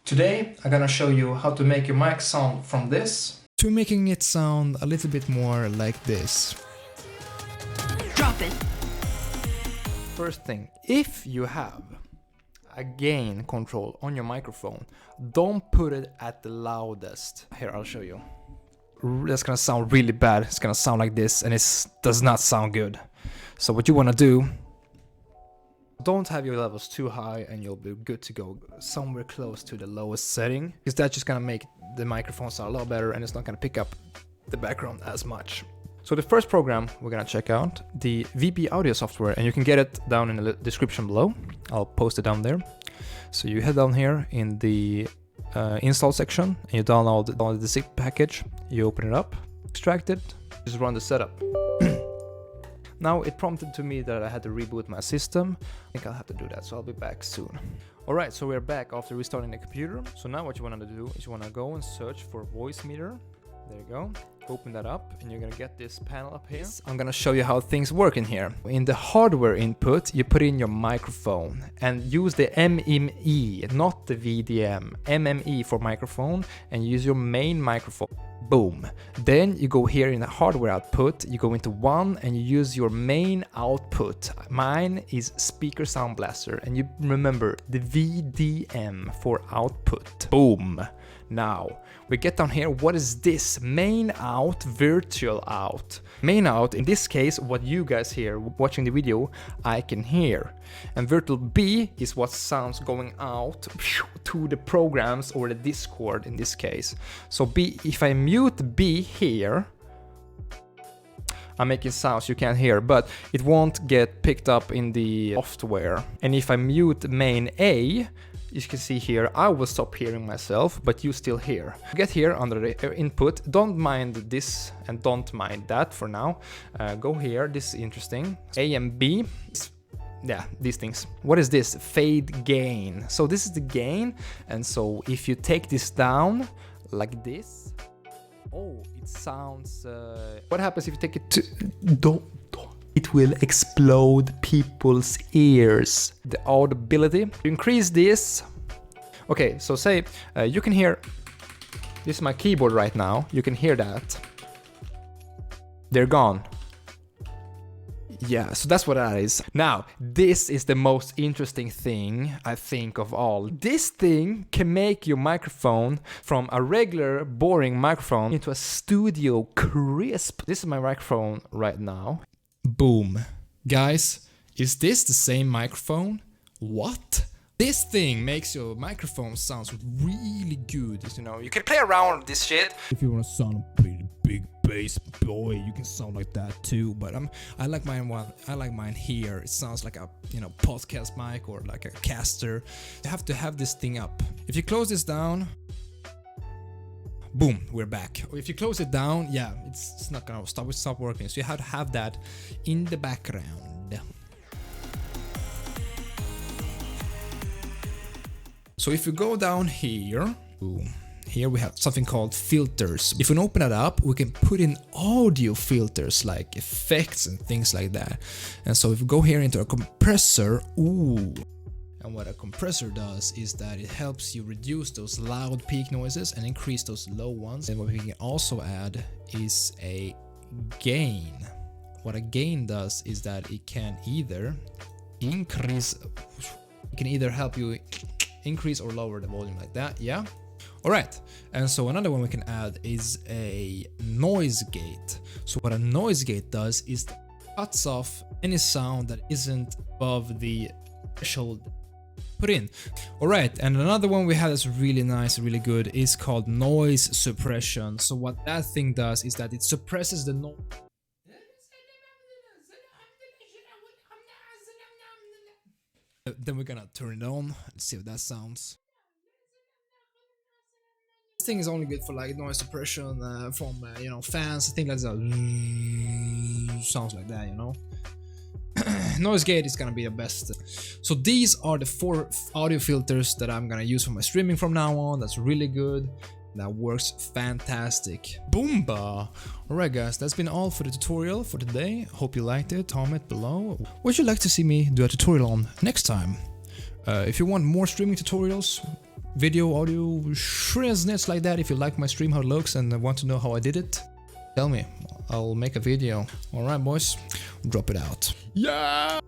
Today I'm gonna show you how to make your mic sound from this to making it sound a little bit more like this. Drop it. First thing, if you have a gain control on your microphone, don't put it at the loudest. Here, I'll show you. That's gonna sound really bad. It's gonna sound like this, and it does not sound good. So what you wanna do, don't have your levels too high and you'll be good to go somewhere close to the lowest setting, because that's just gonna make the microphone sound a lot better and it's not gonna pick up the background as much. So the first program we're gonna check out, the VP Audio software, and you can get it down in the description below. I'll post it down there. So you head down here in the install section and you download the zip package, you open it up, extract it, just run the setup. Now it prompted to me that I had to reboot my system. I think I'll have to do that, so I'll be back soon. Alright, so we're back after restarting the computer. So now what you want to do is you want to go and search for voice meter. There you go. Open that up and you're gonna get this panel up here. I'm gonna show you how things work in here. In the hardware input, you put in your microphone and use the MME, not the VDM. MME for microphone, and use your main microphone. Boom. Then you go here in the hardware output, you go into one and you use your main output. Mine is speaker sound blaster, and you remember the VDM for output. Boom. Now we get down here. What is this? Main out, virtual out. Main out, in this case, what you guys hear watching the video, I can hear. And virtual B is what sounds going out to the programs or the Discord in this case. So B, if I mute B here, I'm making sounds you can't hear, but it won't get picked up in the software. And if I mute main A, you can see here, I will stop hearing myself, but you still hear. Get here under the input, don't mind this and don't mind that for now. Go here, this is interesting. A and B, yeah, these things. What is this? Fade gain. So this is the gain, and so if you take this down like this, oh, it sounds... what happens if you take it to... Don't. It will explode people's ears. The audibility. Increase this. Okay, so say you can hear, this is my keyboard right now. You can hear that. They're gone. Yeah, so that's what that is. Now, this is the most interesting thing, I think, of all. This thing can make your microphone from a regular, boring microphone into a studio crisp. This is my microphone right now. Boom. Guys, is this the same microphone? What? This thing makes your microphone sound really good. You know, you can play around with this shit. If you want to sound a pretty big bass boy, you can sound like that too. But I like mine here. It sounds like a, you know, podcast mic or like a caster. You have to have this thing up. If you close this down, boom, we're back. If you close it down, yeah, it's not gonna stop working. So you have to have that in the background. So if you go down here, boom, here we have something called filters. If we open it up, we can put in audio filters like effects and things like that. And so if we go here into a compressor, ooh. And what a compressor does is that it helps you reduce those loud peak noises and increase those low ones. And what we can also add is a gain. What a gain does is that it can either help you increase or lower the volume like that, yeah? Alright, and so another one we can add is a noise gate. So what a noise gate does is it cuts off any sound that isn't above the threshold put in. Alright, and another one we have that's really nice, really good, is called noise suppression. So what that thing does is that it suppresses the noise. Then we're gonna turn it on and see how that sounds. This thing is only good for like noise suppression from you know, fans, things like that. Sounds like that, you know. Noise gate is gonna be the best. So these are the 4 audio filters that I'm gonna use for my streaming from now on. That's really good. That works fantastic. Boomba! Alright guys, that's been all for the tutorial for today. Hope you liked it. Comment below. What would you like to see me do a tutorial on next time? If you want more streaming tutorials, video audio shrizness like that. If you like my stream, how it looks, and want to know how I did it, tell me. I'll make a video. Alright boys, drop it out. Yeah!